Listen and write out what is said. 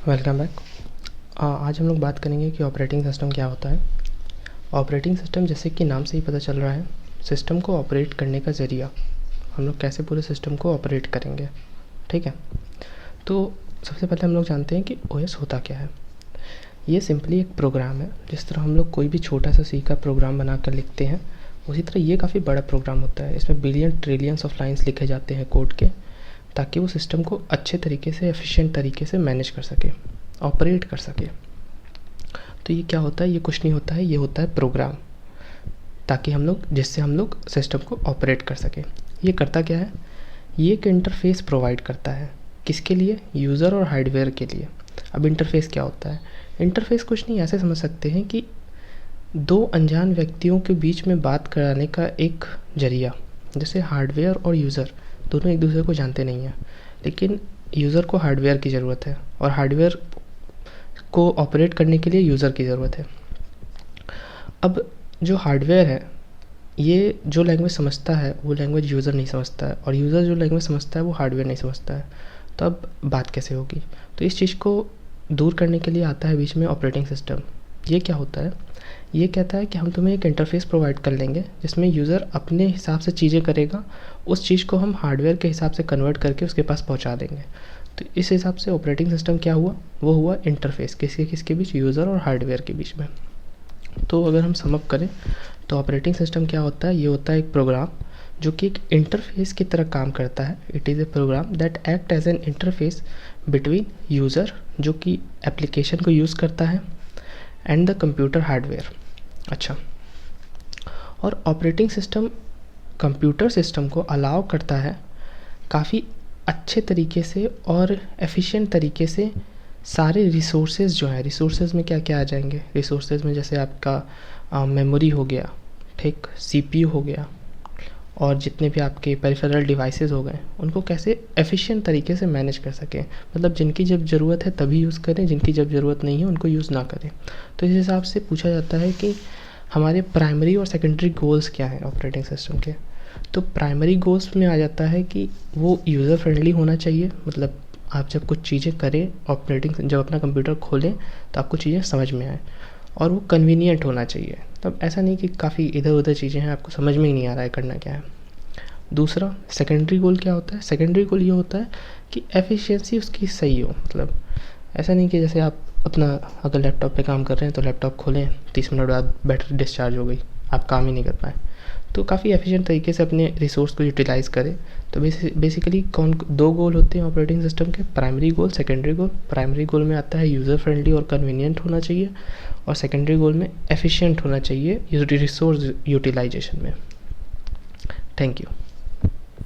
Welcome back. आज हम लोग बात करेंगे कि ऑपरेटिंग सिस्टम क्या होता है। ऑपरेटिंग सिस्टम जैसे कि नाम से ही पता चल रहा है, सिस्टम को ऑपरेट करने का ज़रिया। हम लोग कैसे पूरे सिस्टम को ऑपरेट करेंगे, ठीक है। तो सबसे पहले हम लोग जानते हैं कि ओएस होता क्या है। ये सिंपली एक प्रोग्राम है। जिस तरह हम लोग कोई भी छोटा सा सी का प्रोग्राम बना कर लिखते हैं, उसी तरह ये काफ़ी बड़ा प्रोग्राम होता है। इसमें बिलियन ट्रिलियंस ऑफ लाइन्स लिखे जाते हैं कोड के, ताकि वो सिस्टम को अच्छे तरीके से, एफिशिएंट तरीके से मैनेज कर सके, ऑपरेट कर सके। तो ये क्या होता है? ये कुछ नहीं होता है, ये होता है प्रोग्राम, ताकि जिससे हम लोग सिस्टम को ऑपरेट कर सकें। ये करता क्या है? ये एक इंटरफेस प्रोवाइड करता है। किसके लिए? यूज़र और हार्डवेयर के लिए। अब इंटरफेस क्या होता है? इंटरफेस कुछ नहीं, ऐसे समझ सकते हैं कि दो अनजान व्यक्तियों के बीच में बात कराने का एक जरिया। जैसे हार्डवेयर और यूज़र दोनों एक दूसरे को जानते नहीं हैं, लेकिन यूज़र को हार्डवेयर की ज़रूरत है और हार्डवेयर को ऑपरेट करने के लिए यूज़र की ज़रूरत है। अब जो हार्डवेयर है, ये जो लैंग्वेज समझता है वो लैंग्वेज यूज़र नहीं समझता है, और यूज़र जो लैंग्वेज समझता है वो हार्डवेयर नहीं समझता है। तो अब बात कैसे होगी? तो इस चीज़ को दूर करने के लिए आता है बीच में ऑपरेटिंग सिस्टम। ये क्या होता है? ये कहता है कि हम तुम्हें एक इंटरफेस प्रोवाइड कर लेंगे जिसमें यूज़र अपने हिसाब से चीज़ें करेगा, उस चीज़ को हम हार्डवेयर के हिसाब से कन्वर्ट करके उसके पास पहुंचा देंगे। तो इस हिसाब से ऑपरेटिंग सिस्टम क्या हुआ? वो हुआ इंटरफेस। किसके किसके बीच? यूज़र और हार्डवेयर के बीच में। तो अगर हम सम अप करें तो ऑपरेटिंग सिस्टम क्या होता है? ये होता है एक प्रोग्राम जो कि एक इंटरफेस की तरह काम करता है। It is a program that act as an interface between user, जो कि एप्लीकेशन को यूज़ करता है, एंड द कंप्यूटर हार्डवेयर। अच्छा, और ऑपरेटिंग सिस्टम कंप्यूटर सिस्टम को अलाउ करता है काफ़ी अच्छे तरीके से और एफिशिएंट तरीके से सारे रिसोर्सेज जो हैं, रिसोर्सेज में क्या क्या आ जाएंगे? रिसोर्सेज में जैसे आपका मेमोरी हो गया, ठीक, सीपीयू हो गया, और जितने भी आपके पेरिफेरल डिवाइसेस हो गए, उनको कैसे एफिशिएंट तरीके से मैनेज कर सकें। मतलब जिनकी जब ज़रूरत है तभी यूज़ करें, जिनकी जब ज़रूरत नहीं है उनको यूज़ ना करें। तो इस हिसाब से पूछा जाता है कि हमारे प्राइमरी और सेकेंडरी गोल्स क्या हैं ऑपरेटिंग सिस्टम के। तो प्राइमरी गोल्स में आ जाता है कि वो यूज़र फ्रेंडली होना चाहिए। मतलब आप जब कुछ चीज़ें करें, जब अपना कंप्यूटर खोलें तो आपको चीज़ें समझ में आए, और वो कन्वीनियंट होना चाहिए। तब ऐसा नहीं कि काफ़ी इधर उधर चीज़ें हैं, आपको समझ में ही नहीं आ रहा है करना क्या है। दूसरा, सेकेंडरी गोल क्या होता है? सेकेंडरी गोल ये होता है कि एफिशिएंसी उसकी सही हो। मतलब ऐसा नहीं कि जैसे आप अपना अगर लैपटॉप पे काम कर रहे हैं तो लैपटॉप खोलें, 30 मिनट बाद बैटरी डिस्चार्ज हो गई, आप काम ही नहीं कर पाए। तो काफ़ी एफिशिएंट तरीके से अपने रिसोर्स को यूटिलाइज़ करें। तो बेसिकली दो गोल होते हैं ऑपरेटिंग सिस्टम के, primary goal, secondary goal. Primary goal में आता है यूज़र फ्रेंडली और कन्वीनियंट होना चाहिए, और सेकेंडरी गोल में एफिशिएंट होना चाहिए रिसोर्स यूटिलाइजेशन में। Thank you.